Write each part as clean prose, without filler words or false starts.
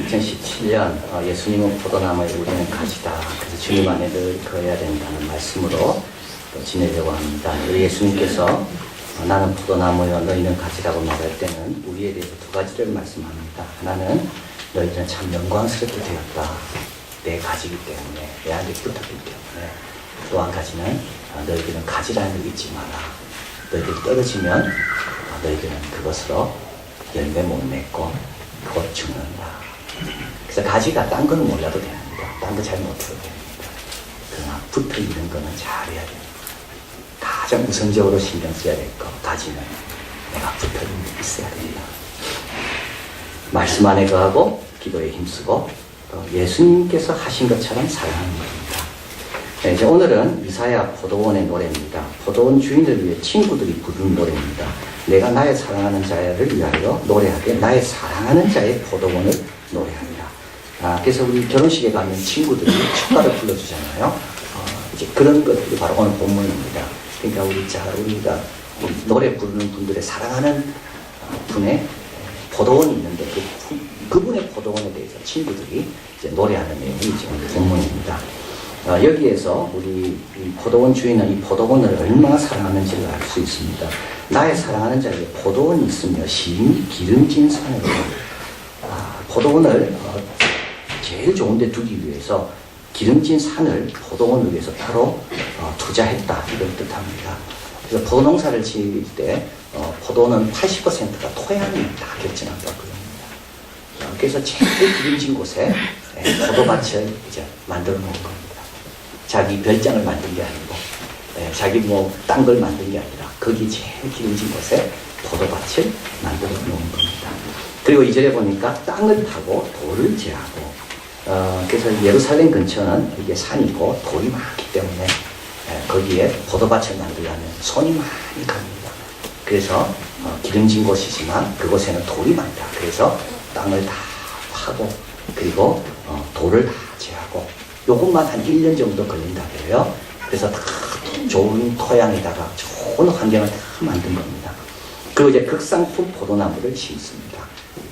2017년 예수님은 포도나무에 우리는 가지다. 그래서 주님 안에 늘 거해야 된다는 말씀으로 또 지내려고 합니다. 우리 예수님께서 나는 포도나무여 너희는 가지라고 말할 때는 우리에 대해서 두 가지를 말씀합니다. 하나는 너희들은 참 영광스럽게 되었다. 내 가지기 때문에, 내 안에 붙었기 때문에. 또 한 가지는 너희들은 가지라는 걸 잊지 마라. 너희들이 떨어지면 너희들은 그것으로 열매 못 맺고 곧 죽는다. 그래서 가지가 딴 건 몰라도 됩니다. 딴 거 잘 못해도 됩니다. 그러나 붙어 있는 거는 잘해야 됩니다. 가장 우선적으로 신경 써야 될 거, 가지는 내가 붙어 있어야 된다. 말씀 안에 거하고 기도에 힘쓰고 또 예수님께서 하신 것처럼 사랑하는 겁니다. 네, 이제 오늘은 이사야 포도원의 노래입니다. 포도원 주인을 위해 친구들이 부르는 노래입니다. 내가 나의 사랑하는 자를 위하여 노래하되 나의 사랑하는 자의 포도원을 노래합니다. 그래서 우리 결혼식에 가면 친구들이 축가를 불러주잖아요. 이제 그런 것들이 바로 오늘 본문입니다. 그러니까 우리가 노래 부르는 분들의 사랑하는 분의 포도원이 있는데 그분의 포도원에 대해서 친구들이 이제 노래하는 내용이 지금 본문입니다. 여기에서 우리 포도원 주인은 이 포도원을 얼마나 사랑하는지를 알 수 있습니다. 나의 사랑하는 자에게 포도원이 있으며 심히 기름진 산으로 포도원을 제일 좋은 데 두기 위해서 기름진 산을 포도원을 위해서 따로 투자했다 이걸 뜻합니다. 그래서 포도농사를 지을 때 포도는 80%가 토양이 다 결정한다고 그럽니다. 그래서 제일 기름진 곳에 포도밭을 이제 만들어 놓은 겁니다. 자기 별장을 만든 게 아니고 자기 딴 걸 만든 게 아니라 거기 제일 기름진 곳에 포도밭을 만들어 놓은 겁니다. 그리고 2절에 보니까 땅을 파고 돌을 제하고 그래서 예루살렘 근처는 이게 산이고 돌이 많기 때문에 거기에 포도밭을 만들려면 손이 많이 갑니다. 그래서 기름진 곳이지만 그곳에는 돌이 많다. 그래서 땅을 다 파고 그리고 돌을 다 제하고 요것만 한 1년 정도 걸린다 그래요. 그래서 다 좋은 토양에다가 좋은 환경을 다 만든 겁니다. 그리고 이제 극상품 포도나무를 심습니다.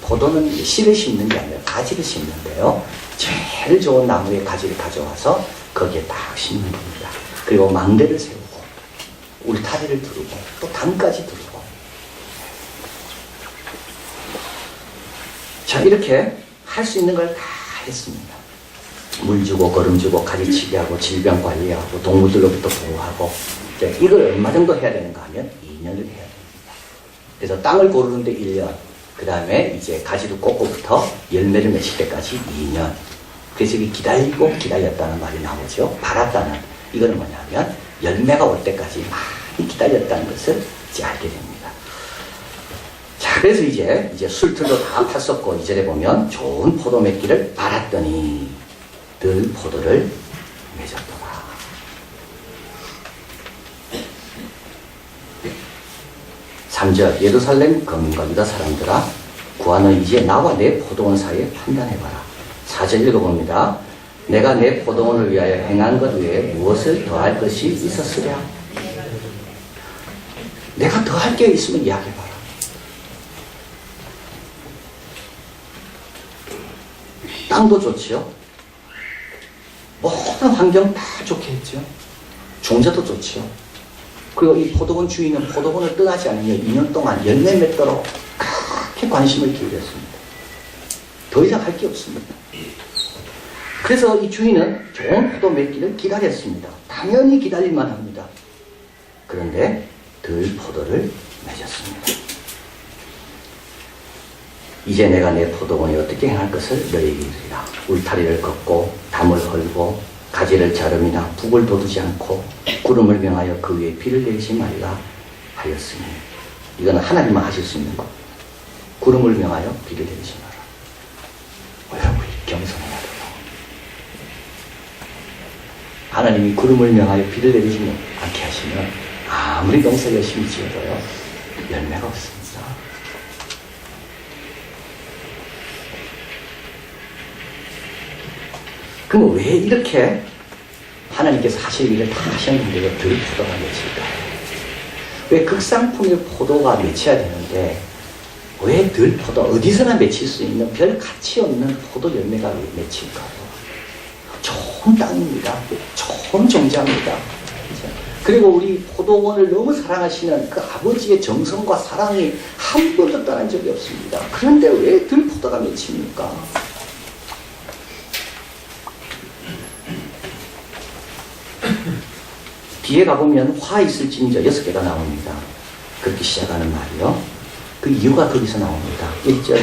포도는 씨를 심는 게 아니라 가지를 심는데요. 제일 좋은 나무의 가지를 가져와서 거기에 딱 심는 겁니다. 그리고 망대를 세우고 울타리를 두르고 또 담까지 두르고 자 이렇게 할 수 있는 걸 다 했습니다. 물 주고 거름 주고 가지치기 하고 질병 관리하고 동물들로부터 보호하고 이걸 얼마 정도 해야 되는가 하면 2년을 해야 됩니다. 그래서 땅을 고르는데 1년 그 다음에 이제 가지도 꽂고부터 열매를 맺을 때까지 2년 그래서 이게 기다리고 기다렸다는 말이 나오죠. 바랐다는 이거는 뭐냐면 열매가 올 때까지 많이 기다렸다는 것을 이제 알게 됩니다. 자 그래서 이제 술틀도 다 탔었고 2절에 보면 좋은 포도 맺기를 바랐더니 늘 포도를 맺었더라. (3절) 예루살렘 거민과 유다 사람들아 구하는 이제 나와 내 포도원 사이에 판단해봐라. 4절 읽어봅니다. 내가 내 포도원을 위하여 행한 것 외에 무엇을 더할 것이 있었으랴. 내가 더할 게 있으면 이야기해봐라. 땅도 좋지요. 모든 환경 다 좋게 했죠. 종자도 좋죠. 그리고 이 포도원 주인은 포도원을 떠나지 않으면 2년 동안 열매 맺도록 그렇게 관심을 기울였습니다. 더 이상 할 게 없습니다. 그래서 이 주인은 좋은 포도 맺기를 기다렸습니다. 당연히 기다릴만 합니다. 그런데 덜 포도를 맺었습니다. 이제 내가 내 포도원에 어떻게 행할 것을 너희에게 이르리라. 울타리를 걷고 담을 헐고 가지를 자름이나 북을 돋우지 않고 구름을 명하여 그 위에 비를 내리지 말라 하였으니 이거는 하나님만 하실 수 있는 것. 구름을 명하여 비를 내리지 마라. 여러분 겸손해야 돼요. 하나님이 구름을 명하여 비를 내리지 않게 하시면 아무리 농사 열심히 지어도요 열매가 없습니다. 그럼 왜 이렇게 하나님께서 하실 일을 다 하셨는데 왜 덜 포도가 맺힐까요? 왜 극상품의 포도가 맺혀야 되는데 왜 들포도 어디서나 맺힐 수 있는 별 가치 없는 포도 열매가 왜 맺힐까요? 좋은 땅입니다. 좋은 종자입니다. 그리고 우리 포도원을 너무 사랑하시는 그 아버지의 정성과 사랑이 한 번도 떠난 적이 없습니다. 그런데 왜 들포도가 맺힙니까? 뒤에 가보면 화 있을진저 6개가 나옵니다. 그렇게 시작하는 말이요. 그 이유가 거기서 나옵니다. 1절,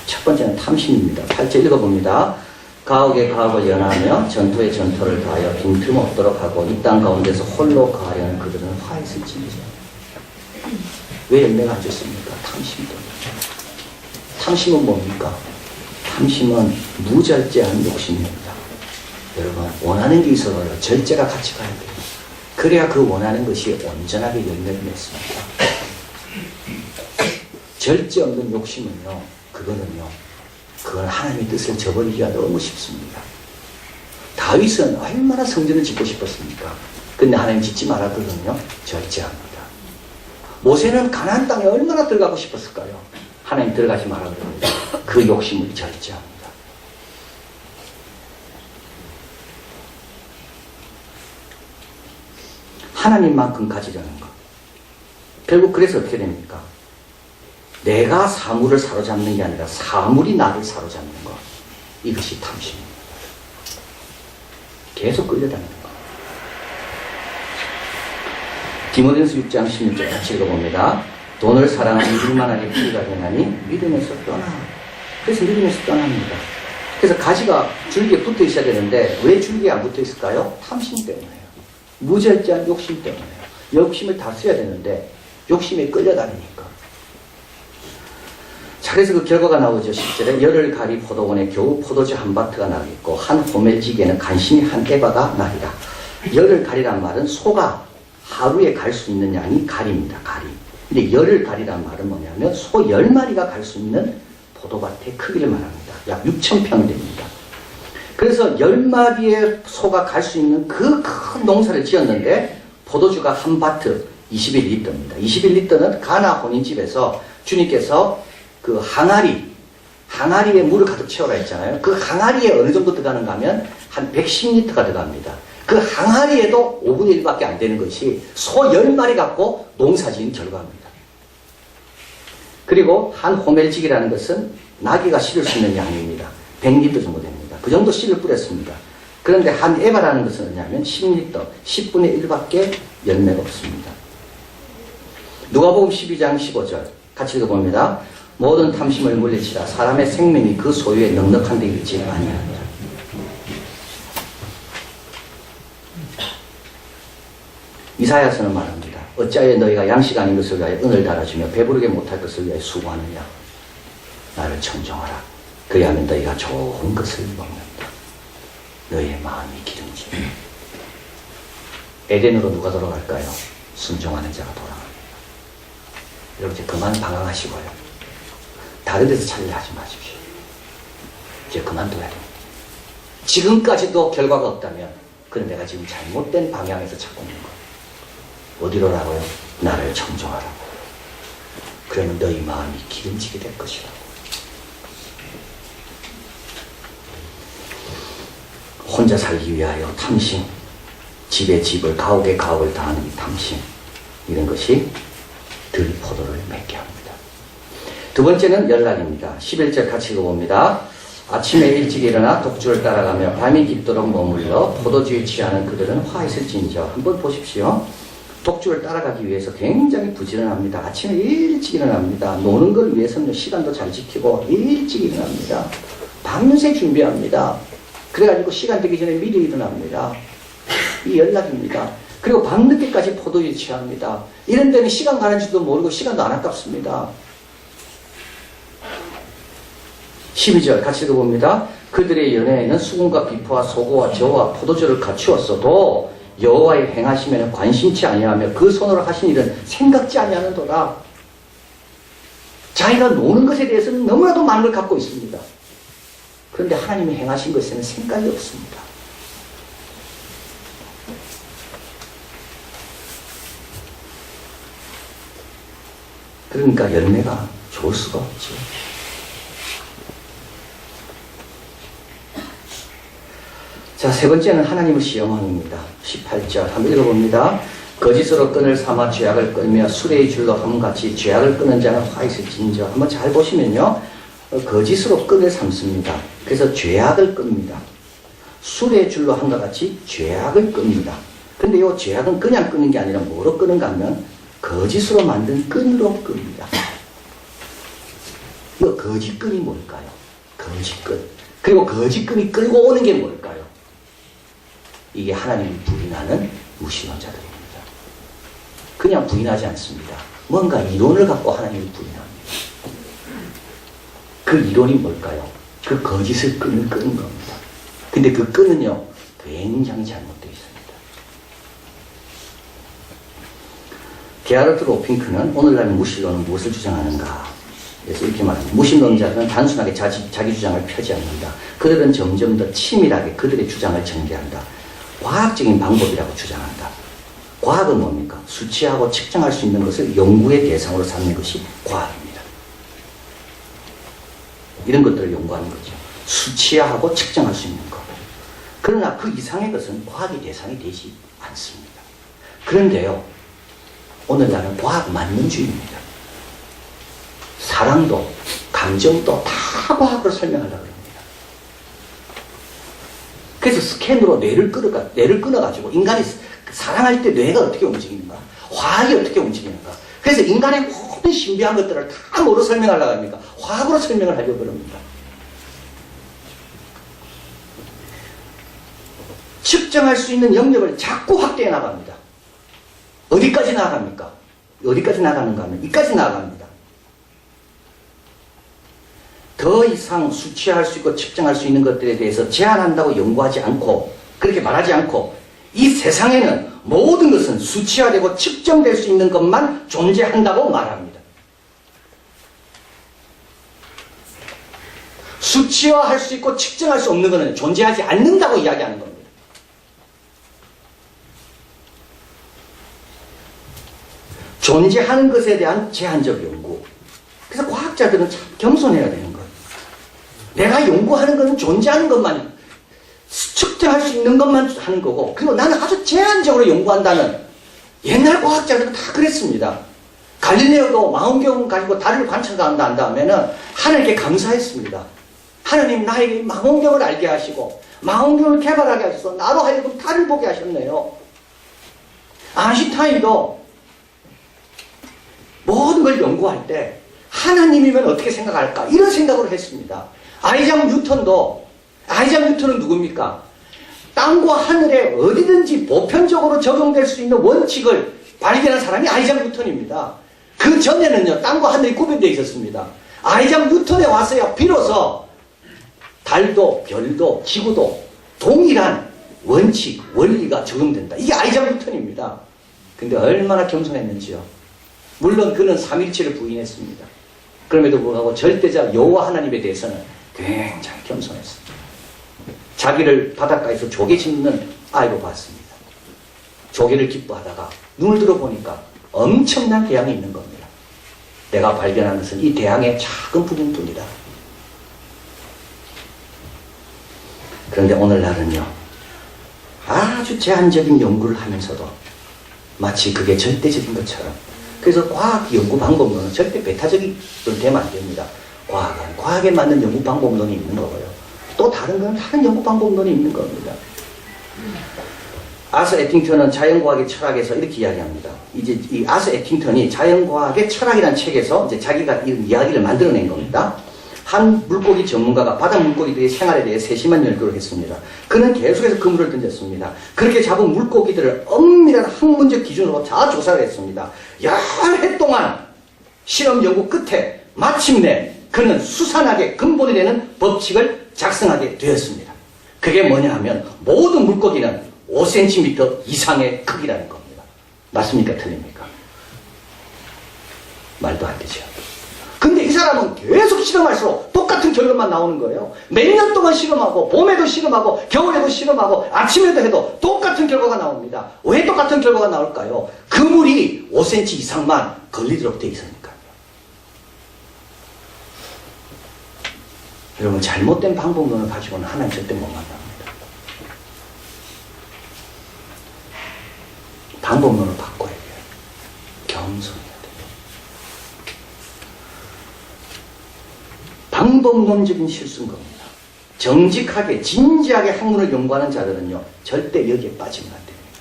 첫 번째는 탐심입니다. 8절 읽어봅니다. 가옥에 가옥을 연하며 전투에 전투를 더하여 빈틈없도록 하고 이 땅 가운데서 홀로 거하려는 그들은 화 있을진저. 왜 열매가 안 좋습니까? 탐심 때문에. 탐심은 뭡니까? 탐심은 무절제한 욕심입니다. 여러분, 원하는 게 있어도 절제가 같이 가야 돼요. 그래야 그 원하는 것이 온전하게 열매를 맺습니다. 절제 없는 욕심은요, 그건 하나님의 뜻을 저버리기가 너무 쉽습니다. 다윗은 얼마나 성전을 짓고 싶었습니까? 근데 하나님 짓지 말았거든요. 절제합니다. 모세는 가나안 땅에 얼마나 들어가고 싶었을까요? 하나님 들어가지 말았거든요. 그 욕심을 절제합니다. 하나님만큼 가지려는 것. 결국 그래서 어떻게 됩니까? 내가 사물을 사로잡는 게 아니라 사물이 나를 사로잡는 것. 이것이 탐심입니다. 계속 끌려다니는 것. 디모데전서 6장 16절 같이 읽어봅니다. 돈을 사랑하는 일만하게 피가 되나니 믿음에서 떠나. 그래서 믿음에서 떠납니다. 그래서 가지가 줄기에 붙어 있어야 되는데 왜 줄기에 안 붙어 있을까요? 탐심 때문에요. 무절제한 욕심 때문에요. 욕심을 다 써야 되는데 욕심에 끌려다니니까. 자, 그래서 그 결과가 나오죠. 10절에 열흘 가리 포도원에 겨우 포도주 한 바트가 나겠고 한 호멜지기에는 간신히 한 에바가 나리라. 열흘 가리란 말은 소가 하루에 갈 수 있는 양이 가리입니다. 가리. 근데 열흘 가리란 말은 뭐냐면 소 10마리가 갈 수 있는 포도밭의 크기를 말합니다. 약 6,000평 됩니다. 그래서 10마리의 소가 갈 수 있는 그 큰 농사를 지었는데 포도주가 한 바트 21리터입니다. 21리터는 가나 혼인집에서 주님께서 그 항아리에 물을 가득 채워라 했잖아요. 그 항아리에 어느 정도 들어가는가 하면 한 110리터가 들어갑니다. 그 항아리에도 5분의 1밖에 안 되는 것이 소 10마리 갖고 농사 지은 결과입니다. 그리고 한 호멜직이라는 것은 나귀가 실을 수 있는 양입니다. 100리터 정도 됩니다. 그 정도 씨를 뿌렸습니다. 그런데 한 에바라는 것은 뭐냐면 10리터, 10분의 1밖에 열매가 없습니다. 누가복음 12장 15절 같이 읽어봅니다. 모든 탐심을 물리치라 사람의 생명이 그 소유에 넉넉한 데 있지 아니하니라. 이사야서는 말합니다. 어찌하여 너희가 양식 아닌 것을 위하여 은을 달아주며 배부르게 못할 것을 위하여 수고하느냐. 나를 청정하라. 그리하면 너희가 좋은 것을 먹는다. 너희의 마음이 기름지. 에덴으로 누가 돌아갈까요? 순종하는 자가 돌아갑니다. 여러분 이제 그만 방황하시고요. 다른 데서 찾으려 하지 마십시오. 이제 그만둬야 됩니다. 지금까지도 결과가 없다면 그건 내가 지금 잘못된 방향에서 찾고 있는 거예요. 어디로라고요? 나를 청정하라고. 그러면 너희 마음이 기름지게 될 것이라고. 혼자 살기 위하여 탐심, 집에 집을, 가옥에 가옥을 다하는 이 탐심, 이런 것이 들포도를 맺게 합니다. 두 번째는 연락입니다. 11절 같이 읽어봅니다. 아침에 일찍 일어나 독주를 따라가며 밤이 깊도록 머물러 포도주에 취하는 그들은 화 있을진저. 한번 보십시오. 독주를 따라가기 위해서 굉장히 부지런합니다. 아침에 일찍 일어납니다. 노는 걸 위해서는 시간도 잘 지키고 일찍 일어납니다. 밤새 준비합니다. 그래가지고 시간 되기 전에 미리 일어납니다. 이 연락입니다. 그리고 밤늦게까지 포도주에 취합니다. 이런 데는 시간 가는 줄도 모르고 시간도 안 아깝습니다. 12절 같이 읽어봅니다. 그들의 연회에는 수금과 비포와 소고와 저와 포도주를 갖추었어도 여호와의 행하심에는 관심치 아니하며 그 손으로 하신 일은 생각지 아니하는도다. 자기가 노는 것에 대해서는 너무나도 많은 걸 갖고 있습니다. 그런데 하나님이 행하신 것에는 생각이 없습니다. 그러니까 열매가 좋을 수가 없죠. 자, 세 번째는 하나님을 시험합니다. 18절 한번 읽어봅니다. 거짓으로 끈을 삼아 죄악을 끊으며 수레의 줄로 함같이 죄악을 끊는 자는 화 있을진저. 한번 잘 보시면요, 거짓으로 끈을 삼습니다. 그래서 죄악을 끕니다. 수레의 줄로 함과 같이 죄악을 끕니다. 근데 이 죄악은 그냥 끄는 게 아니라 뭐로 끄는가 하면 거짓으로 만든 끈으로 끕니다. 이 거짓끈이 뭘까요? 거짓끈. 그리고 거짓끈이 끌고 오는 게 뭘까요? 이게 하나님을 부인하는 무신론자들입니다. 그냥 부인하지 않습니다. 뭔가 이론을 갖고 하나님을 부인합니다. 그 이론이 뭘까요? 그 거짓을 끄는 겁니다. 근데 그 끈은요, 굉장히 잘못되어 있습니다. 게하르트 로핑크는 오늘날 무신론은 무엇을 주장하는가? 그래서 이렇게 말합니다. 무신론자들은 단순하게 자기 주장을 펴지 않는다. 그들은 점점 더 치밀하게 그들의 주장을 전개한다. 과학적인 방법이라고 주장한다. 과학은 뭡니까? 수치하고 측정할 수 있는 것을 연구의 대상으로 삼는 것이 과학입니다. 이런 것들을 연구하는 거죠. 수치하고 측정할 수 있는 것. 그러나 그 이상의 것은 과학의 대상이 되지 않습니다. 그런데요, 오늘날은 과학 만능주의입니다. 사랑도, 감정도 다 과학으로 설명하려고 합니다. 그래서 스캔으로 뇌를 끊어가지고 인간이 사랑할 때 뇌가 어떻게 움직이는가, 화학이 어떻게 움직이는가. 그래서 인간의 모든 신비한 것들을 다 뭐로 설명하려고 합니까? 화학으로 설명을 하려고 합니다. 측정할 수 있는 영역을 자꾸 확대해 나갑니다. 어디까지 나갑니까? 어디까지 나가는가 하면 이까지 나갑니다. 더 이상 수치할 수 있고 측정할 수 있는 것들에 대해서 제한한다고 연구하지 않고, 그렇게 말하지 않고, 이 세상에는 모든 것은 수치화되고 측정될 수 있는 것만 존재한다고 말합니다. 수치화할 수 있고 측정할 수 없는 것은 존재하지 않는다고 이야기하는 겁니다. 존재하는 것에 대한 제한적 연구. 그래서 과학자들은 참 겸손해야 되는 거예요. 내가 연구하는 것은 존재하는 것만, 측정할 수 있는 것만 하는 거고, 그리고 나는 아주 제한적으로 연구한다는, 옛날 과학자들은 다 그랬습니다. 갈릴레오도 망원경 가지고 달을 관찰한다 한 다음에는 하나님께 감사했습니다. 하나님 나에게 망원경을 알게 하시고 망원경을 개발하게 하셔서 나로 하여금 달을 보게 하셨네요. 아인슈타인도 모든 걸 연구할 때 하나님이면 어떻게 생각할까? 이런 생각을 했습니다. 아이작 뉴턴은 누굽니까? 땅과 하늘에 어디든지 보편적으로 적용될 수 있는 원칙을 발견한 사람이 아이작 뉴턴입니다. 그 전에는요, 땅과 하늘이 구별되어 있었습니다. 아이작 뉴턴에 와서야 비로소 달도, 별도, 지구도 동일한 원칙, 원리가 적용된다. 이게 아이작 뉴턴입니다. 근데 얼마나 겸손했는지요. 물론 그는 삼일체를 부인했습니다. 그럼에도 불구하고 절대자 여호와 하나님에 대해서는 굉장히 겸손했습니다. 자기를 바닷가에서 조개 짚는 아이로 봤습니다. 조개를 기뻐하다가 눈을 들어보니까 엄청난 대양이 있는 겁니다. 내가 발견한 것은 이 대양의 작은 부분뿐이다. 그런데 오늘날은요, 아주 제한적인 연구를 하면서도 마치 그게 절대적인 것처럼, 그래서 과학 연구 방법론은 절대 배타적이 되면 안 됩니다. 과학은 과학에 맞는 연구 방법론이 있는 거고요. 또 다른 건 다른 연구 방법론이 있는 겁니다. 아서 에팅턴은 자연과학의 철학에서 이렇게 이야기합니다. 이제 이 아서 에팅턴이 자연과학의 철학이라는 책에서 이제 자기가 이런 이야기를 만들어낸 겁니다. 한 물고기 전문가가 바다 물고기들의 생활에 대해 세심한 연구를 했습니다. 그는 계속해서 그물을 던졌습니다. 그렇게 잡은 물고기들을 엄밀한 학문적 기준으로 다 조사를 했습니다. 여러 해 동안 실험 연구 끝에 마침내 그는 수산학의 근본이 되는 법칙을 작성하게 되었습니다. 그게 뭐냐 하면 모든 물고기는 5cm 이상의 크기라는 겁니다. 맞습니까? 틀립니까? 말도 안 되죠. 근데 이 사람은 계속 실험할수록 똑같은 결론만 나오는 거예요. 몇 년 동안 실험하고, 봄에도 실험하고, 겨울에도 실험하고, 아침에도 해도 똑같은 결과가 나옵니다. 왜 똑같은 결과가 나올까요? 그물이 5cm 이상만 걸리도록 되어 있으니까요. 여러분, 잘못된 방법론을 가지고는 하나님 절대 못 만납니다. 방법론을 바꿔야 돼요. 겸손해야 돼요. 방법론적인 실수인 겁니다. 정직하게 진지하게 학문을 연구하는 자들은요, 절대 여기에 빠지면 안 됩니다.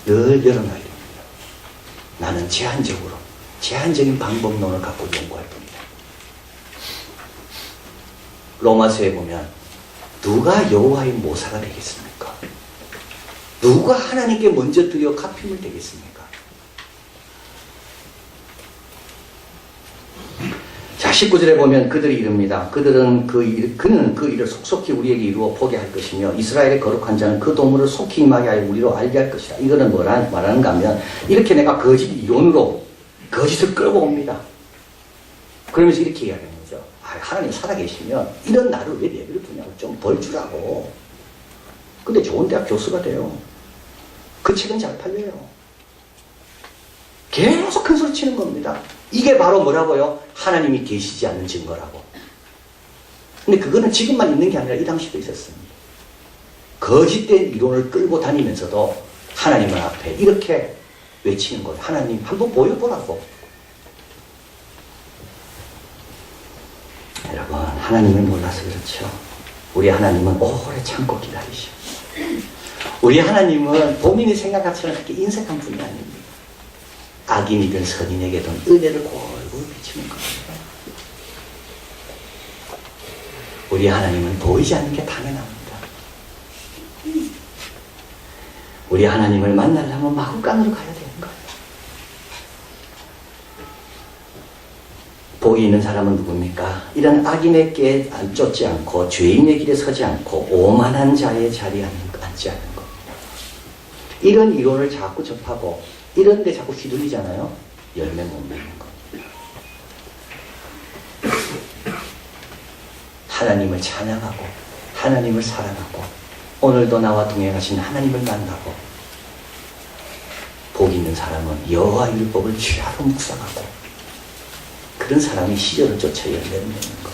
늘 열어놔야 됩니다. 나는 제한적인 방법론을 갖고 연구할 겁니다. 로마서에 보면 누가 여호와의 모사가 되겠습니까? 누가 하나님께 먼저 드려 갚힘을 되겠습니까? 자, 19절에 보면 그들이 이릅니다. 그는 그 일을 속속히 우리에게 이루어 보게 할 것이며 이스라엘의 거룩한 자는 그 도물을 속히 임하게 하여 우리로 알게 할 것이다. 이거는 뭐라 말하는가 하면 이렇게 내가 거짓 이론으로 거짓을 끌고 옵니다. 그러면서 이렇게 이야기하는 거죠. 하나님 살아계시면 이런 나를 왜 내버려 두냐고 좀 벌 주라고. 근데 좋은 대학 교수가 돼요. 그 책은 잘 팔려요. 계속 큰 소리 치는 겁니다. 이게 바로 뭐라고요? 하나님이 계시지 않는 증거라고. 근데 그거는 지금만 있는 게 아니라 이 당시도 있었습니다. 거짓된 이론을 끌고 다니면서도 하나님을 앞에 이렇게 외치는 거예요. 하나님 한번 보여보라고. 여러분, 하나님을 몰라서 그렇죠. 우리 하나님은 오래 참고 기다리시오. 우리 하나님은 본인이 생각한 것처럼 그렇게 인색한 분이 아닙니다. 악인이든 선인에게든 은혜를 골고루 비치는 겁니다. 우리 하나님은 보이지 않는 게 당연합니다. 우리 하나님을 만나려면 마구간으로 가야 되는 거예요. 복이 있는 사람은 누굽니까? 이런 악인의 길에 쫓지 않고 죄인의 길에 서지 않고 오만한 자의 자리에 앉지 않는 겁니다. 이런 이론을 자꾸 접하고 이런 데 자꾸 휘둘리잖아요. 열매 못 맺는 겁니다. 하나님을 찬양하고 하나님을 사랑하고 오늘도 나와 동행하신 하나님을 만나고 복 있는 사람은 여호와 율법을 취하로 묵상하고 그런 사람이 시절을 쫓아 열매를 맺는 것.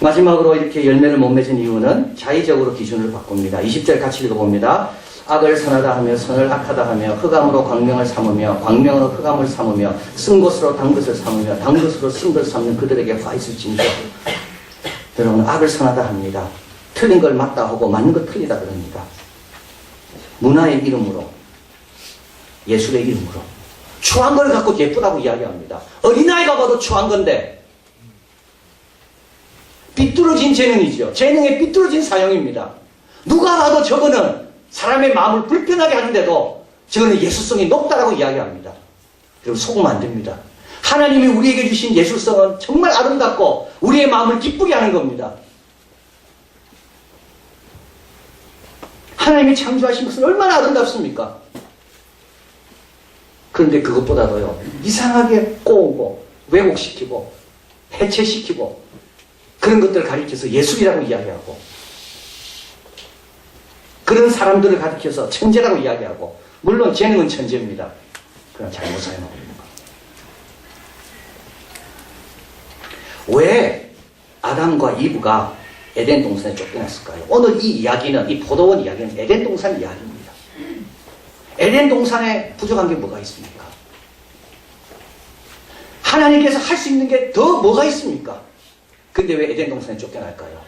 마지막으로 이렇게 열매를 못 맺은 이유는 자의적으로 기준을 바꿉니다. 20절 같이 읽어봅니다. 악을 선하다 하며 선을 악하다 하며 흑암으로 광명을 삼으며 광명으로 흑암을 삼으며 쓴 것으로 단 것을 삼으며 단 것으로 쓴 것을 삼는 그들에게 화 있을진저. 여러분, 악을 선하다 합니다. 틀린 걸 맞다 하고 맞는 걸 틀리다 그럽니다. 문화의 이름으로, 예술의 이름으로 추한 걸 갖고 예쁘다고 이야기합니다. 어린아이가 봐도 추한 건데 삐뚤어진 재능이죠. 재능의 삐뚤어진 사용입니다. 누가 봐도 저거는 사람의 마음을 불편하게 하는데도 저거는 예술성이 높다라고 이야기합니다. 여러분, 속으면 안 됩니다. 하나님이 우리에게 주신 예술성은 정말 아름답고 우리의 마음을 기쁘게 하는 겁니다. 하나님이 창조하신 것은 얼마나 아름답습니까? 그런데 그것보다도요, 이상하게 꼬우고 왜곡시키고 해체시키고 그런 것들을 가리켜서 예술이라고 이야기하고 그런 사람들을 가리켜서 천재라고 이야기하고, 물론 재능은 천재입니다. 그냥 잘못 사용하고 있는 겁니다. 왜 아담과 이브가 에덴 동산에 쫓겨났을까요? 오늘 이 이야기는, 이 포도원 이야기는 에덴 동산 이야기입니다. 에덴 동산에 부족한 게 뭐가 있습니까? 하나님께서 할 수 있는 게 더 뭐가 있습니까? 근데 왜 에덴 동산에 쫓겨날까요?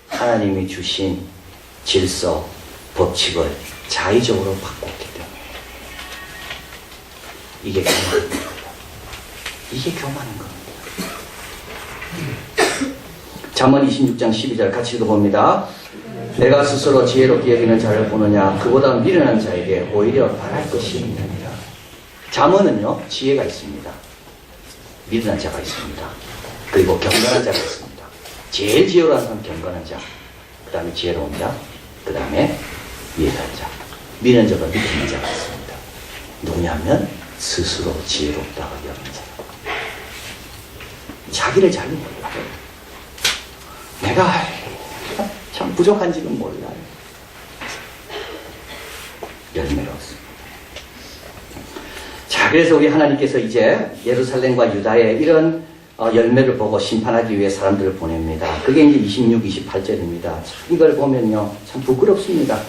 하나님이 주신 질서, 법칙을 자의적으로 바꿨기 때문에. 이게 교만한 겁니다. 이게 교만한 겁니다. 잠언 26장 12절 같이 읽어봅니다. 내가 스스로 지혜롭게 여기는 자를 보느냐, 그보다 미련한 자에게 오히려 바랄 것이 있느니라. 잠언은요, 지혜가 있습니다. 미련한 자가 있습니다. 그리고 경건한 자가 있습니다. 제일 지혜로운 사람은 경건한 자, 그 다음에 지혜로운 자, 그 다음에 미련한 자. 미련한 자가 미련한 자가 있습니다. 누구냐면 스스로 지혜롭다고 여기는 자. 자기를 잘 몰라요. 내가 참 부족한지는 몰라요. 열매가 없습니다. 자, 그래서 우리 하나님께서 이제 예루살렘과 유다의 이런 열매를 보고 심판하기 위해 사람들을 보냅니다. 그게 이제 26, 28절입니다. 이걸 보면요, 참 부끄럽습니다.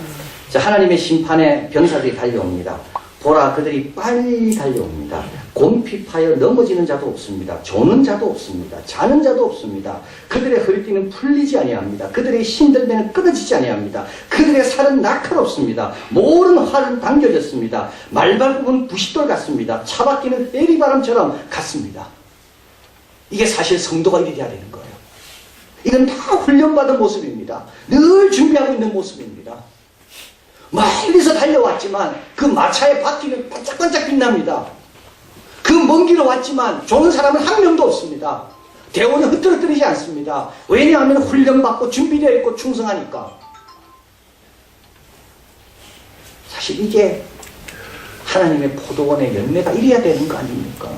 자, 하나님의 심판에 병사들이 달려옵니다. 보라, 그들이 빨리 달려옵니다. 곰핍하여 넘어지는 자도 없습니다. 조는 자도 없습니다. 자는 자도 없습니다. 그들의 허리띠는 풀리지 아니합니다. 그들의 신들매는 끊어지지 아니합니다. 그들의 살은 날카롭습니다. 모든 활은 당겨졌습니다. 말발굽은 부싯돌 같습니다. 차바퀴는 에리바람처럼 같습니다. 이게 사실 성도가 이래야 되는 거예요. 이건 다 훈련받은 모습입니다. 늘 준비하고 있는 모습입니다. 멀리서 달려왔지만 그 마차의 바퀴는 반짝반짝 빛납니다. 그 먼 길을 왔지만 좋은 사람은 한 명도 없습니다. 대원은 흐트러뜨리지 않습니다. 왜냐하면 훈련받고 준비되어 있고 충성하니까. 사실 이게 하나님의 포도원의 열매가 이래야 되는 거 아닙니까?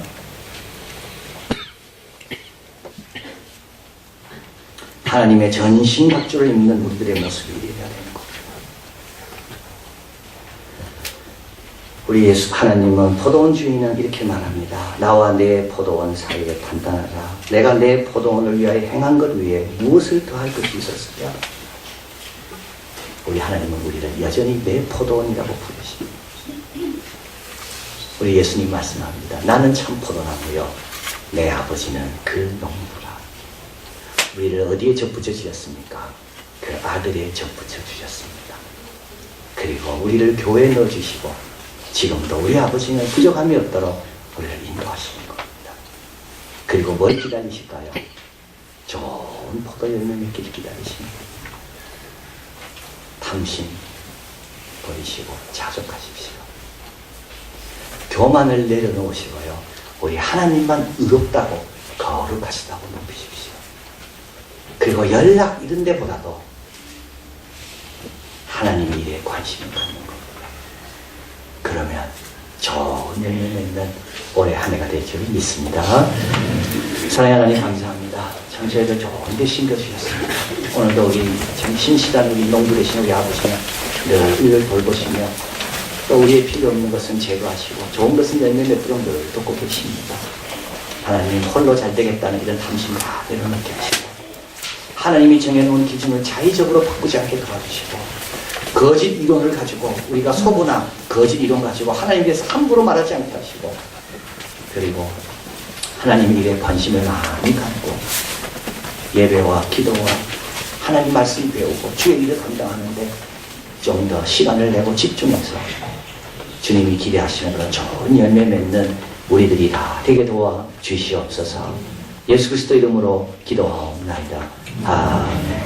하나님의 전신갑주를 입는 우리들의 모습이 이래야 되는 겁니다. 우리 예수 하나님은 포도원 주인은 이렇게 말합니다. 나와 내 포도원 사이에 판단하라. 내가 내 포도원을 위하여 행한 것 위에 무엇을 더할 것이 있었을까? 우리 하나님은 우리를 여전히 내 포도원이라고 부르십니다. 우리 예수님 말씀합니다. 나는 참 포도나무요 내 아버지는 그 농부라. 우리를 어디에 접붙여 주셨습니까? 그 아들에 접붙여 주셨습니다. 그리고 우리를 교회에 넣어주시고 지금도 우리 아버지는 부족함이 없도록 우리를 인도하시는 겁니다. 그리고 뭘 기다리실까요? 좋은 포도 열매 맺기를 기다리십니다. 탐심 버리시고 자족하십시오. 교만을 내려놓으시고요. 우리 하나님만 의롭다고 거룩하시다고 높이십시오. 그리고 연락 이런 데보다도 하나님 일에 관심을 갖는 겁니다. 그러면 좋은 열매 맺는 올해 한 해가 될 줄 믿습니다. 사랑하는 하나님 감사합니다. 참 저희들 좋은 데 심겨주셨습니다. 오늘도 우리 참 신실한 우리 농부 되신 우리 아버지는 늘 이를 돌보시며 또 우리의 필요 없는 것은 제거하시고 좋은 것은 열매 맺도록 늘 돕고 계십니다. 하나님 홀로 잘 되겠다는 이런 탐심 다 내려놓게 하시고 하나님이 정해놓은 기준을 자의적으로 바꾸지 않게 도와주시고 거짓 이론을 가지고 우리가 소보나 거짓 이론 가지고 하나님에 대해서 함부로 말하지 않게 하시고 그리고 하나님 일에 관심을 많이 갖고 예배와 기도와 하나님 말씀 배우고 주의 일을 감당하는데 좀 더 시간을 내고 집중해서 주님이 기대하시는 그런 좋은 열매 맺는 우리들이 다 되게 도와 주시옵소서. 예수 그리스도 이름으로 기도하옵나이다. 아멘.